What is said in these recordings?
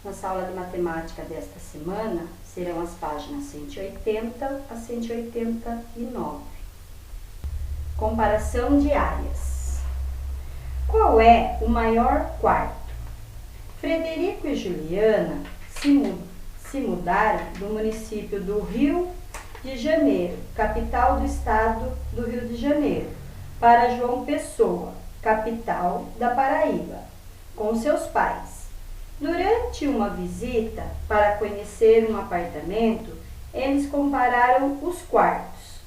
Nossa aula de matemática desta semana serão as páginas 180 a 189. Comparação de áreas. Qual é o maior quarto? Frederico e Juliana se mudaram do município do Rio de Janeiro, capital do estado do Rio de Janeiro, para João Pessoa, capital da Paraíba, com seus pais. Durante uma visita para conhecer um apartamento, eles compararam os quartos.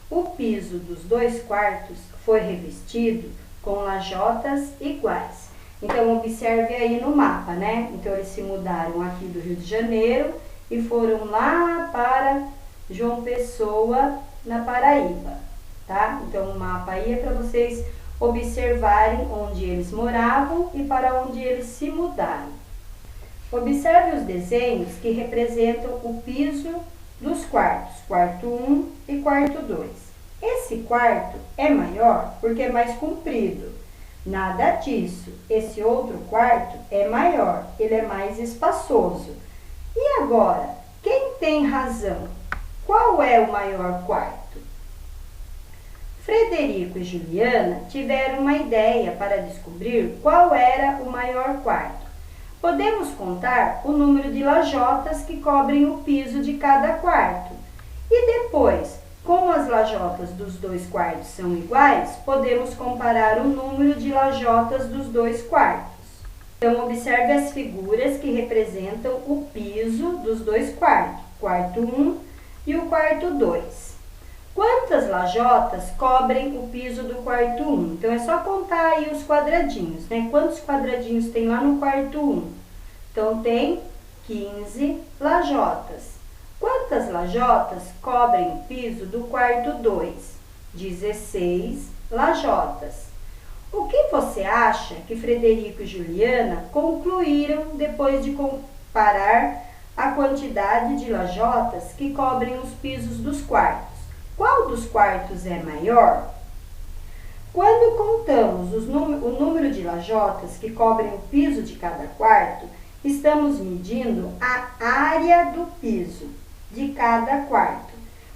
O piso dos 2 quartos foi revestido com lajotas iguais. Então, observe aí no mapa, né? Então, eles se mudaram aqui do Rio de Janeiro e foram lá para João Pessoa, na Paraíba, tá? Então, o mapa aí é para vocês observarem onde eles moravam e para onde eles se mudaram. Observe os desenhos que representam o piso dos quartos, quarto 1 e quarto 2. Esse quarto é maior porque é mais comprido. Nada disso. Esse outro quarto é maior, ele é mais espaçoso. E agora, quem tem razão? Qual é o maior quarto? Frederico e Juliana tiveram uma ideia para descobrir qual era o maior quarto. Podemos contar o número de lajotas que cobrem o piso de cada quarto. E depois, como as lajotas dos 2 quartos são iguais, podemos comparar o número de lajotas dos 2 quartos. Então, observe as figuras que representam o piso dos 2 quartos, quarto 1 e o quarto 2. Quantas lajotas cobrem o piso do quarto 1? Então, é só contar aí os quadradinhos, né? Quantos quadradinhos tem lá no quarto 1? Então, tem 15 lajotas. Quantas lajotas cobrem o piso do quarto 2? 16 lajotas. O que você acha que Frederico e Juliana concluíram depois de comparar a quantidade de lajotas que cobrem os pisos dos quartos? Qual dos quartos é maior? Quando contamos o número de lajotas que cobrem o piso de cada quarto, estamos medindo a área do piso de cada quarto,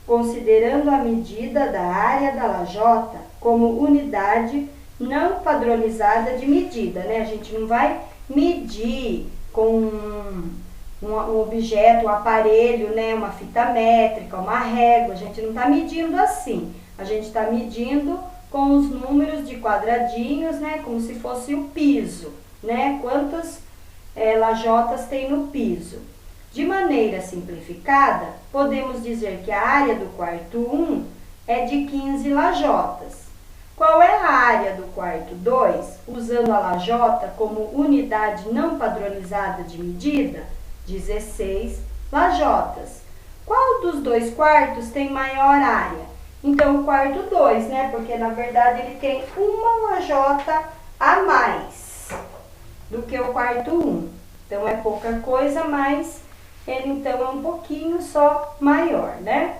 considerando a medida da área da lajota como unidade não padronizada de medida, né? A gente não vai medir com um objeto, um aparelho, né? Uma fita métrica, uma régua. A gente não está medindo assim. A gente está medindo com os números de quadradinhos, né? Como se fosse o piso, né? Quantas lajotas tem no piso. De maneira simplificada, podemos dizer que a área do quarto 1 é de 15 lajotas. Qual é a área do quarto 2, usando a lajota como unidade não padronizada de medida? 16 lajotas. Qual dos 2 quartos tem maior área? Então, o quarto 2, né? Porque, na verdade, ele tem uma lajota a mais do que o quarto 1. Então, é pouca coisa, mas ele, então, é um pouquinho só maior, né?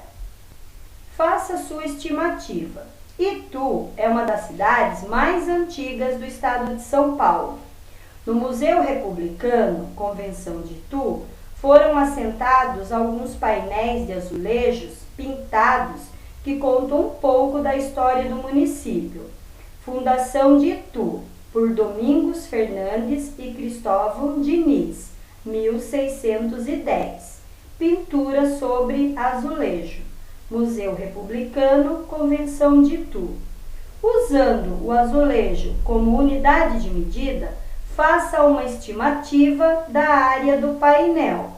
Faça sua estimativa. Itu é uma das cidades mais antigas do estado de São Paulo. No Museu Republicano, Convenção de Itu, foram assentados alguns painéis de azulejos pintados que contam um pouco da história do município. Fundação de Itu, por Domingos Fernandes e Cristóvão Diniz, 1610. Pintura sobre azulejo. Museu Republicano, Convenção de Itu. Usando o azulejo como unidade de medida, faça uma estimativa da área do painel.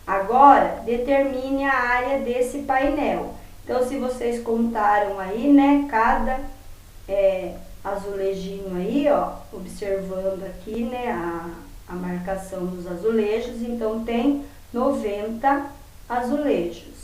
Agora, determine a área desse painel. Então, se vocês contaram aí, né, cada azulejinho aí, ó, observando aqui, né, a marcação dos azulejos, então tem 90 azulejos.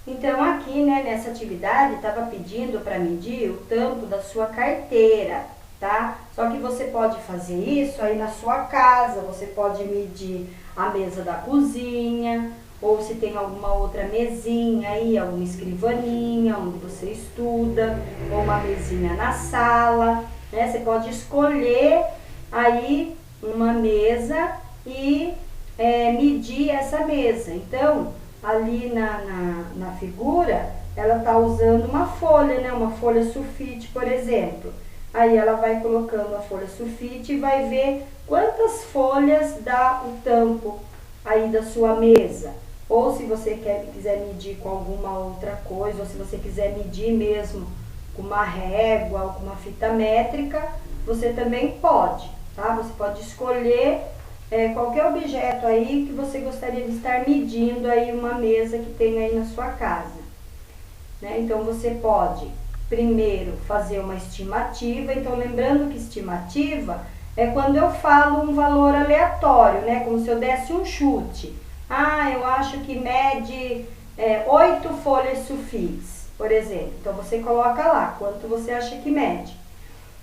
Então, aqui, né, nessa atividade, estava pedindo para medir o tampo da sua carteira, tá? Só que você pode fazer isso aí na sua casa, você pode medir a mesa da cozinha, ou se tem alguma outra mesinha aí, alguma escrivaninha onde você estuda, ou uma mesinha na sala, né? Você pode escolher aí uma mesa e medir essa mesa. Então, ali na figura, ela está usando uma folha, né? Uma folha sulfite, por exemplo. Aí ela vai colocando a folha sulfite e vai ver quantas folhas dá o tampo aí da sua mesa. Ou se você quiser medir com alguma outra coisa, ou se você quiser medir mesmo com uma régua ou com uma fita métrica, você também pode, tá? Você pode escolher qualquer objeto aí que você gostaria de estar medindo aí uma mesa que tem aí na sua casa, né? Então você pode primeiro fazer uma estimativa. Então lembrando que estimativa é quando eu falo um valor aleatório, né? Como se eu desse um chute. Ah, eu acho que mede 8 folhas sulfites, por exemplo. Então você coloca lá quanto você acha que mede.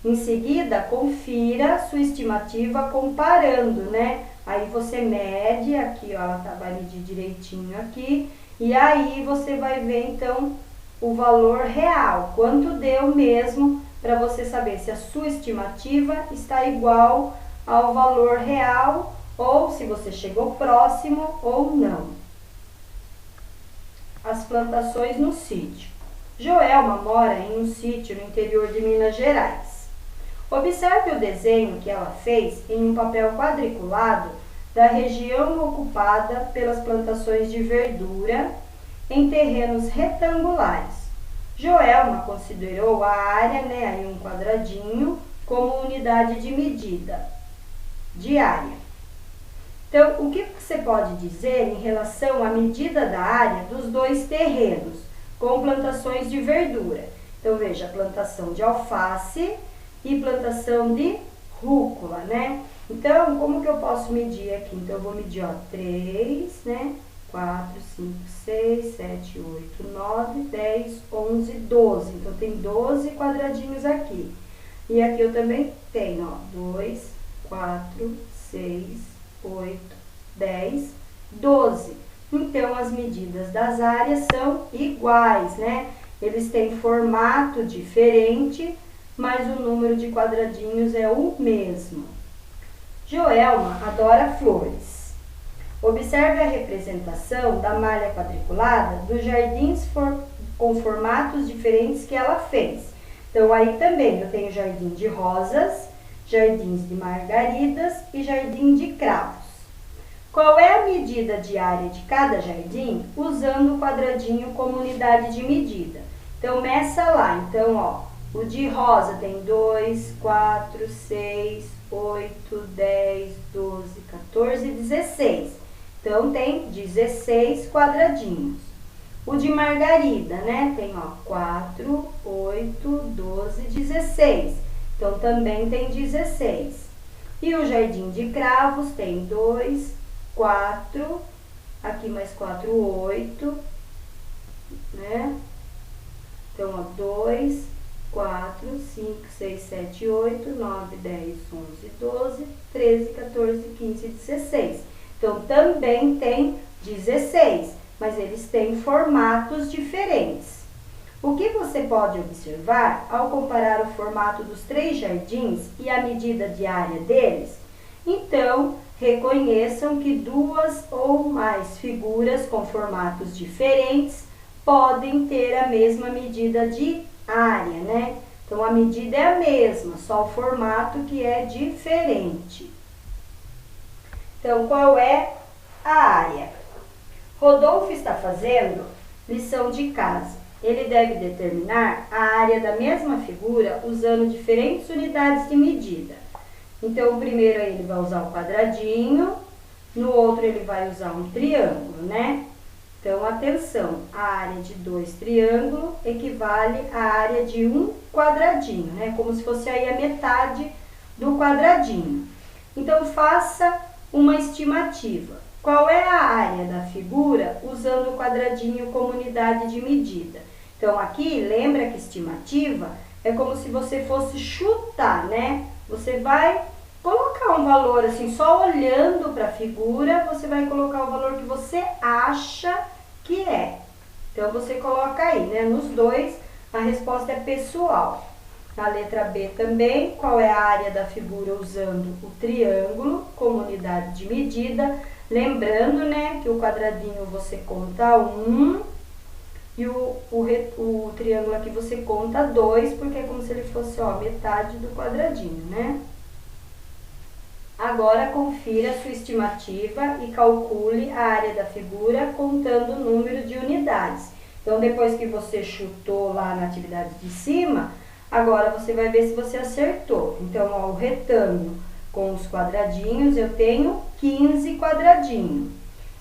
Em seguida, confira sua estimativa comparando, né? Aí você mede aqui, ó, ela vai medir direitinho aqui. E aí você vai ver, então, o valor real. Quanto deu mesmo, para você saber se a sua estimativa está igual ao valor real ou se você chegou próximo ou não. As plantações no sítio. Joelma mora em um sítio no interior de Minas Gerais. Observe o desenho que ela fez em um papel quadriculado da região ocupada pelas plantações de verdura em terrenos retangulares. Joelma considerou a área, né, aí um quadradinho, como unidade de medida diária. Então, o que você pode dizer em relação à medida da área dos dois terrenos com plantações de verdura? Então, veja, plantação de alface e plantação de rúcula, né? Então, como que eu posso medir aqui? Então, eu vou medir, ó, 3, né? 4, 5, 6, 7, 8, 9, 10, 11, 12. Então, tem 12 quadradinhos aqui. E aqui eu também tenho, ó, 2, 4, 6, 8, 10, 12. Então, as medidas das áreas são iguais, né? Eles têm formato diferente, mas o número de quadradinhos é o mesmo. Joelma adora flores. Observe a representação da malha quadriculada dos jardins com formatos diferentes que ela fez. Então, aí também eu tenho jardim de rosas, jardins de margaridas e jardim de cravos. Qual é a medida de área de cada jardim usando o quadradinho como unidade de medida? Então, meça lá. Então, ó, o de rosa tem 2, 4, 6, 8, 10, 12, 14, 16. Então, tem 16 quadradinhos. O de margarida, né? Tem, ó, 4, 8, 12, 16. Então, também tem 16. E o jardim de cravos tem 2, 4, aqui mais 4, 8, né? Então, ó, 2, 4, 5, 6, 7, 8, 9, 10, 11, 12, 13, 14, 15, 16. Então, também tem 16, mas eles têm formatos diferentes. O que você pode observar ao comparar o formato dos 3 jardins e a medida de área deles? Então, reconheçam que 2 ou mais figuras com formatos diferentes podem ter a mesma medida de área, né? Então, a medida é a mesma, só o formato que é diferente. Então, qual é a área? Rodolfo está fazendo lição de casa. Ele deve determinar a área da mesma figura usando diferentes unidades de medida. Então, o primeiro ele vai usar o quadradinho, no outro ele vai usar um triângulo, né? Então, atenção, a área de 2 triângulos equivale à área de 1 quadradinho, né? Como se fosse aí a metade do quadradinho. Então, faça uma estimativa. Qual é a área da figura usando o quadradinho como unidade de medida? Então, aqui, lembra que estimativa é como se você fosse chutar, né? Você vai colocar um valor assim, só olhando para a figura, você vai colocar o valor que você acha que é. Então, você coloca aí, né? Nos dois, a resposta é pessoal. A letra B também, qual é a área da figura usando o triângulo como unidade de medida. Lembrando, né, que o quadradinho você conta 1 e o triângulo aqui você conta 2, porque é como se ele fosse, ó, metade do quadradinho, né? Agora, confira a sua estimativa e calcule a área da figura contando o número de unidades. Então, depois que você chutou lá na atividade de cima, agora você vai ver se você acertou. Então, ó, o retângulo com os quadradinhos, eu tenho 15 quadradinhos.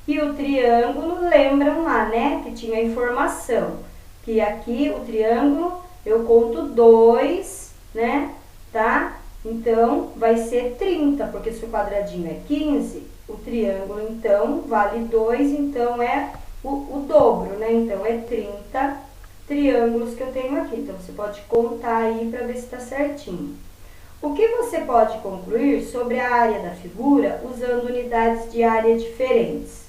E o triângulo, lembram lá, né, que tinha informação, que aqui o triângulo eu conto 2, né, tá? Então, vai ser 30, porque se o quadradinho é 15, o triângulo, então, vale 2, então é o dobro, né? Então, é 30 triângulos que eu tenho aqui. Então, você pode contar aí para ver se está certinho. O que você pode concluir sobre a área da figura usando unidades de área diferentes?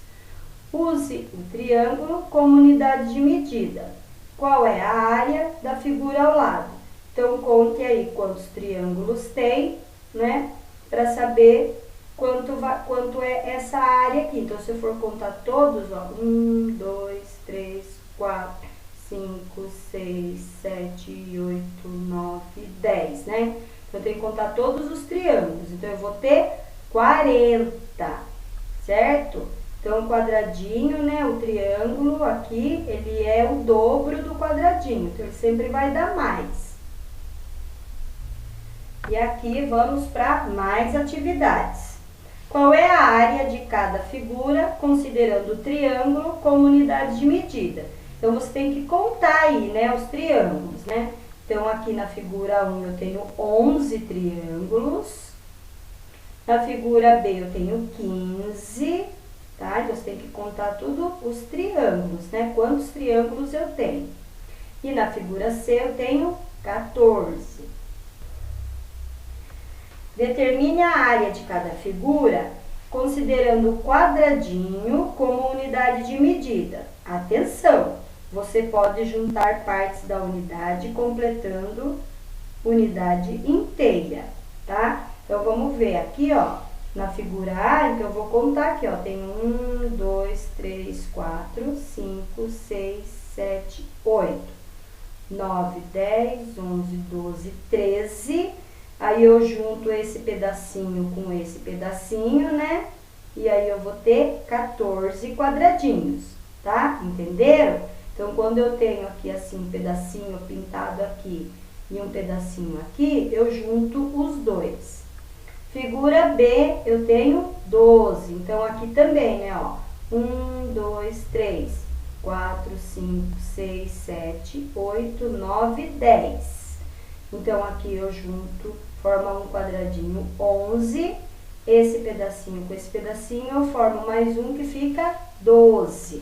Use o triângulo como unidade de medida. Qual é a área da figura ao lado? Então, conte aí quantos triângulos tem, né? Para saber quanto é essa área aqui. Então, se eu for contar todos, ó, 1, 2, 3, 4, 5, 6, 7, 8, 9, 10, né? Então, eu tenho que contar todos os triângulos. Então, eu vou ter 40, certo? Então, o quadradinho, né, o triângulo aqui, ele é o dobro do quadradinho. Então, ele sempre vai dar mais. E aqui vamos para mais atividades. Qual é a área de cada figura, considerando o triângulo como unidade de medida? Então, você tem que contar aí, né, os triângulos, né? Então, aqui na figura 1 eu tenho 11 triângulos. Na figura B eu tenho 15, tá? Então, você tem que contar tudo os triângulos, né? Quantos triângulos eu tenho. E na figura C eu tenho 14. Determine a área de cada figura, considerando o quadradinho como unidade de medida. Atenção! Você pode juntar partes da unidade completando unidade inteira, tá? Então, vamos ver aqui, ó, na figura A, então eu vou contar aqui, ó, tem 1, 2, 3, 4, 5, 6, 7, 8, 9, 10, 11, 12, 13. Aí eu junto esse pedacinho com esse pedacinho, né? E aí eu vou ter 14 quadradinhos, tá? Entenderam? Então, quando eu tenho aqui assim um pedacinho pintado aqui e um pedacinho aqui, eu junto os dois. Figura B, eu tenho 12. Então, aqui também, né, ó. 1, 2, 3, 4, 5, 6, 7, 8, 9, 10. Então, aqui eu junto, forma um quadradinho 11. Esse pedacinho com esse pedacinho, eu formo mais um que fica 12.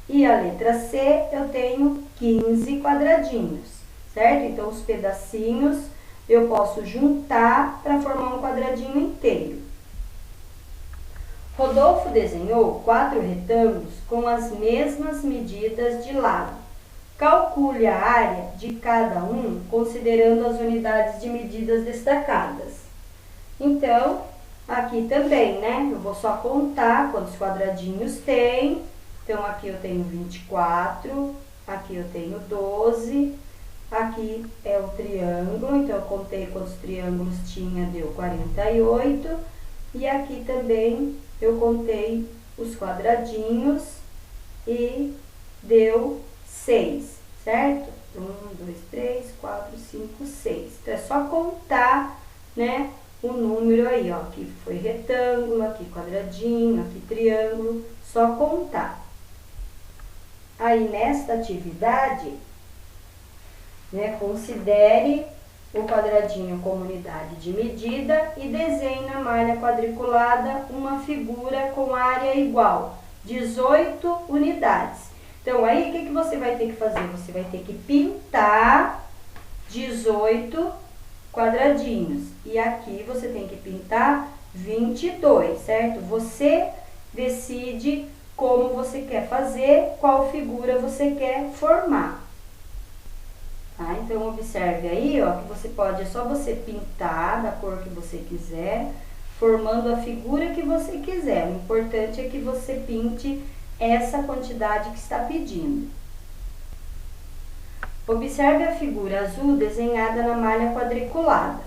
E a letra C, eu tenho 15 quadradinhos, certo? Então, os pedacinhos eu posso juntar para formar um quadradinho inteiro. Rodolfo desenhou 4 retângulos com as mesmas medidas de lado. Calcule a área de cada um, considerando as unidades de medidas destacadas. Então, aqui também, né? Eu vou só contar quantos quadradinhos tem. Então, aqui eu tenho 24, aqui eu tenho 12, aqui é o triângulo, então eu contei quantos triângulos tinha, deu 48, e aqui também eu contei os quadradinhos e deu 6, certo? 1, 2, 3, 4, 5, 6. Então, é só contar, né, o número aí, ó, aqui foi retângulo, aqui quadradinho, aqui triângulo, só contar. Aí, nesta atividade, né, considere o quadradinho como unidade de medida e desenhe na malha quadriculada uma figura com área igual, 18 unidades. Então, aí, o que você vai ter que fazer? Você vai ter que pintar 18 quadradinhos. E aqui você tem que pintar 22, certo? Você decide como você quer fazer, qual figura você quer formar. Tá? Então, observe aí, ó, que você pode, é só você pintar da cor que você quiser, formando a figura que você quiser. O importante é que você pinte essa quantidade que está pedindo. Observe a figura azul desenhada na malha quadriculada.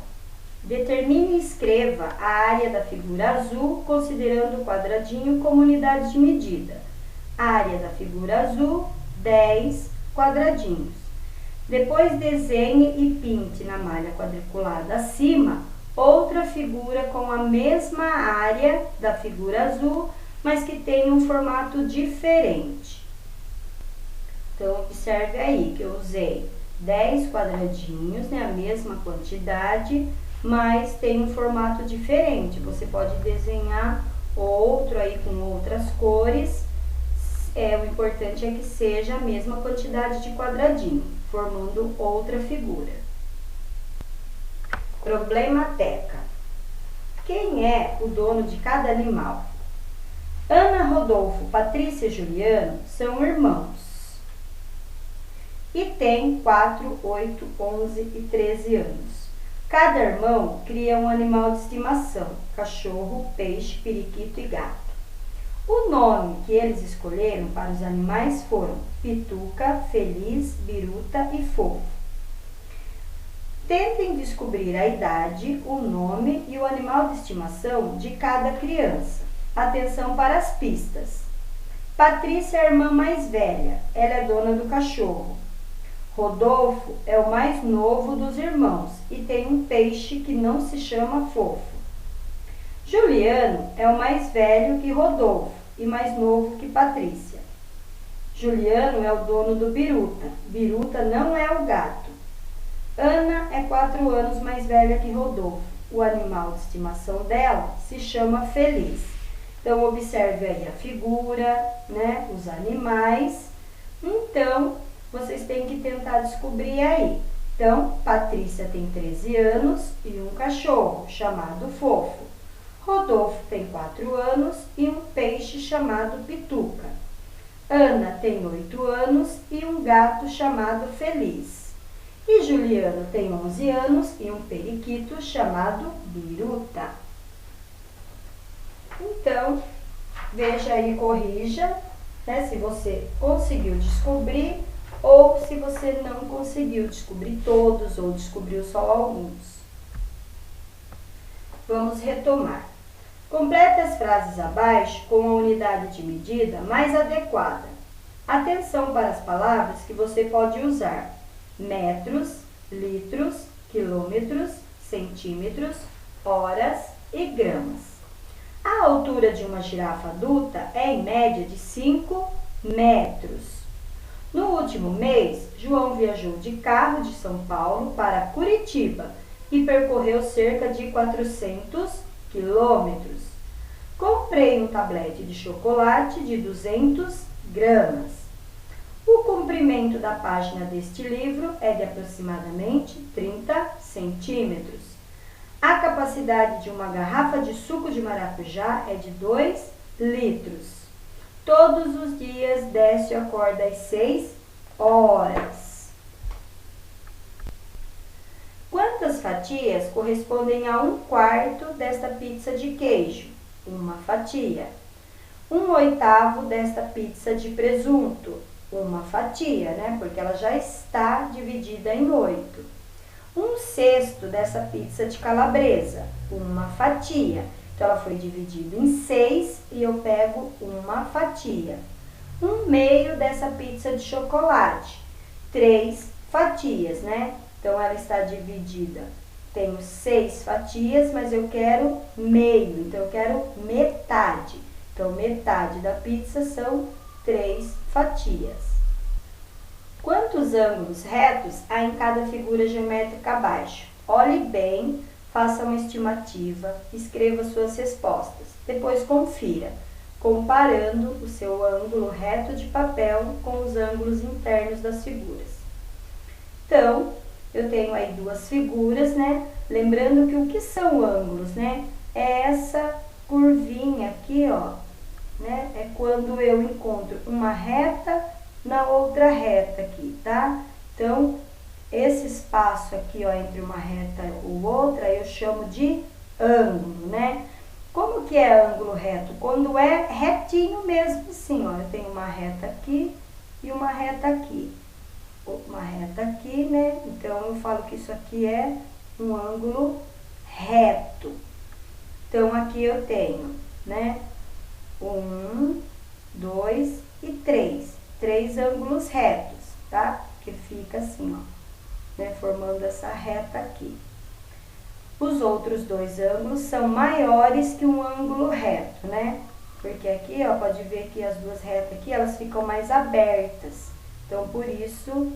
Determine e escreva a área da figura azul, considerando o quadradinho como unidade de medida. Área da figura azul, 10 quadradinhos. Depois desenhe e pinte na malha quadriculada acima outra figura com a mesma área da figura azul, mas que tem um formato diferente. Então, observe aí que eu usei 10 quadradinhos, né, a mesma quantidade, mas tem um formato diferente. Você pode desenhar outro aí com outras cores. O importante é que seja a mesma quantidade de quadradinho, formando outra figura. Problemateca. Quem é o dono de cada animal? Ana, Rodolfo, Patrícia e Juliano são irmãos e têm 4, 8, 11 e 13 anos. Cada irmão cria um animal de estimação: cachorro, peixe, periquito e gato. O nome que eles escolheram para os animais foram Pituca, Feliz, Biruta e Fofo. Tentem descobrir a idade, o nome e o animal de estimação de cada criança. Atenção para as pistas. Patrícia é a irmã mais velha, ela é dona do cachorro. Rodolfo é o mais novo dos irmãos e tem um peixe que não se chama Fofo. Juliano é o mais velho que Rodolfo e mais novo que Patrícia. Juliano é o dono do Biruta. Biruta não é o gato. Ana é 4 anos mais velha que Rodolfo. O animal de estimação dela se chama Feliz. Então, observe aí a figura, né, os animais. Então, vocês têm que tentar descobrir aí. Então, Patrícia tem 13 anos e um cachorro chamado Fofo. Rodolfo tem 4 anos e um peixe chamado Pituca. Ana tem 8 anos e um gato chamado Feliz. E Juliano tem 11 anos e um periquito chamado Biruta. Então, veja aí, corrija, né, se você conseguiu descobrir ou se você não conseguiu descobrir todos ou descobriu só alguns. Vamos retomar. Complete as frases abaixo com a unidade de medida mais adequada. Atenção para as palavras que você pode usar: metros, litros, quilômetros, centímetros, horas e gramas. A altura de uma girafa adulta é em média de 5 metros. No último mês, João viajou de carro de São Paulo para Curitiba e percorreu cerca de 400 quilômetros. Comprei um tablete de chocolate de 200 gramas. O comprimento da página deste livro é de aproximadamente 30 centímetros. A capacidade de uma garrafa de suco de maracujá é de 2 litros. Todos os dias Décio acorda às 6 horas. Quantas fatias correspondem a 1/4 desta pizza de queijo? Uma fatia. 1/8 desta pizza de presunto? Uma fatia, né? Porque ela já está dividida em 8. 1/6 dessa pizza de calabresa? Uma fatia. Então, ela foi dividida em 6 e eu pego uma fatia. 1/2 dessa pizza de chocolate? 3 fatias, né? Então, ela está dividida. Tenho 6 fatias, mas eu quero meio. Então, eu quero metade. Então, metade da pizza são 3 fatias. Quantos ângulos retos há em cada figura geométrica abaixo? Olhe bem, faça uma estimativa, escreva suas respostas. Depois confira, comparando o seu ângulo reto de papel com os ângulos internos das figuras. Então, eu tenho aí 2 figuras, né? Lembrando que o que são ângulos, né? É essa curvinha aqui, ó, né? É quando eu encontro uma reta na outra reta aqui, tá? Então, esses espaço aqui, ó, entre uma reta e outra, eu chamo de ângulo, né? Como que é ângulo reto? Quando é retinho mesmo, assim, ó, eu tenho uma reta aqui e uma reta aqui. Uma reta aqui, né? Então, eu falo que isso aqui é um ângulo reto. Então, aqui eu tenho, né? 1, 2 e 3. 3 ângulos retos, tá? Que fica assim, ó, né? Formando essa reta aqui. Os outros 2 ângulos são maiores que um ângulo reto, né? Porque aqui, ó, pode ver que as duas retas aqui, elas ficam mais abertas. Então, por isso,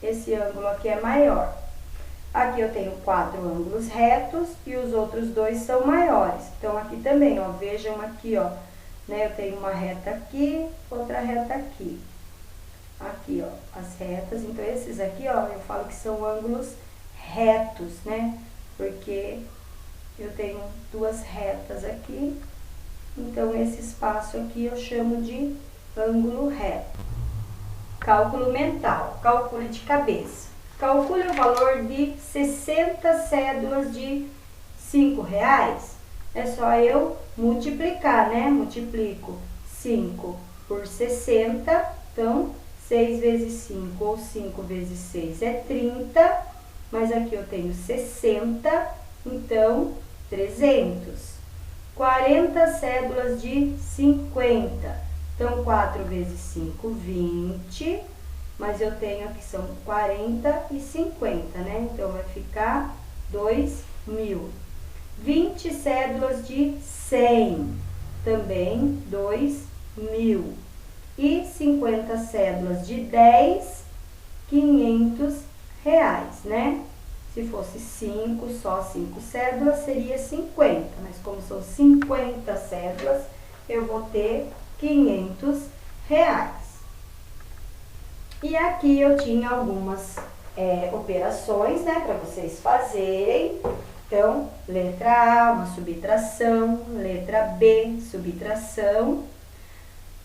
esse ângulo aqui é maior. Aqui eu tenho 4 ângulos retos e os outros 2 são maiores. Então, aqui também, ó, vejam aqui, ó, né? Eu tenho uma reta aqui, outra reta aqui. Aqui, ó, as retas. Então, esses aqui, ó, eu falo que são ângulos retos, né? Porque eu tenho 2 retas aqui. Então, esse espaço aqui eu chamo de ângulo reto. Cálculo mental, calcule de cabeça. Calcule o valor de 60 cédulas de R$5. É só eu multiplicar, né? Multiplico 5 por 60, então 6 vezes 5 ou 5 vezes 6 é 30, mas aqui eu tenho 60, então 300. 40 cédulas de 50, então 4 vezes 5, 20, mas eu tenho aqui são 40 e 50, né? Então, vai ficar 2.000. 20 cédulas de 100, também 2.000. E 50 cédulas de 10, R$500, né? Se fosse 5, só 5 cédulas, seria 50. Mas como são 50 cédulas, eu vou ter R$500. E aqui eu tinha algumas operações, né, para vocês fazerem. Então, letra A, uma subtração, letra B, subtração,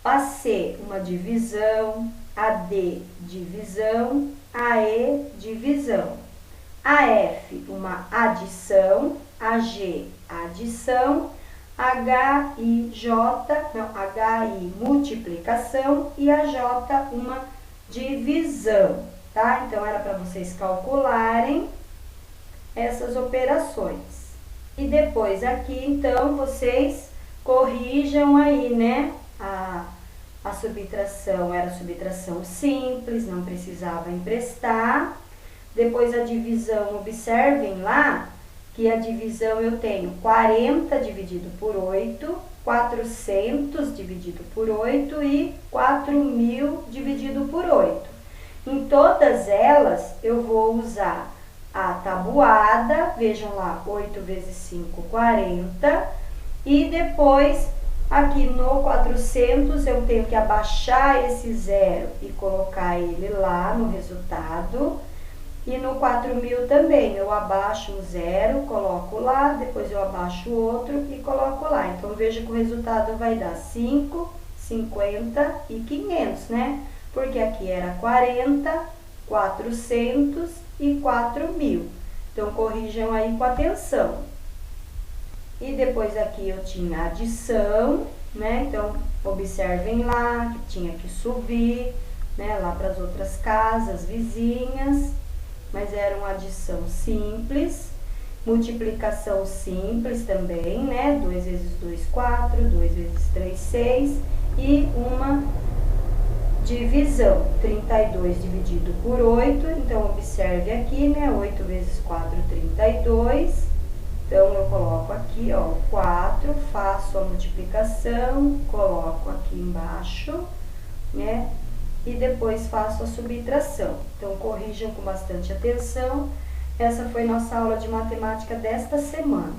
a C, uma divisão, a D, divisão, a E, divisão, a F, uma adição, a G, adição, H, I, multiplicação e a J, uma divisão, tá? Então, era para vocês calcularem essas operações. E depois aqui, então, vocês corrijam aí, né? A subtração era subtração simples, não precisava emprestar. Depois a divisão, observem lá que a divisão eu tenho 40 dividido por 8, 400 dividido por 8 e 4.000 dividido por 8. Em todas elas, eu vou usar a tabuada, vejam lá, 8 vezes 5, 40. E depois, aqui no 400, eu tenho que abaixar esse zero e colocar ele lá no resultado. E no 4.000 também, eu abaixo um zero, coloco lá, depois eu abaixo o outro e coloco lá. Então, veja que o resultado vai dar 5, 50 e 500, né? Porque aqui era 40, 400 e 4.000. Então, corrijam aí com atenção. E depois aqui eu tinha adição, né? Então, observem lá que tinha que subir, né? Lá para as outras casas vizinhas. Mas era uma adição simples, multiplicação simples também, né? 2 vezes 2, 4, 2 vezes 3, 6 e uma divisão, 32 dividido por 8, então observe aqui, né? 8 vezes 4, 32, então eu coloco aqui, ó, 4, faço a multiplicação, coloco aqui embaixo, né? E depois faço a subtração. Então, corrijam com bastante atenção. Essa foi nossa aula de matemática desta semana.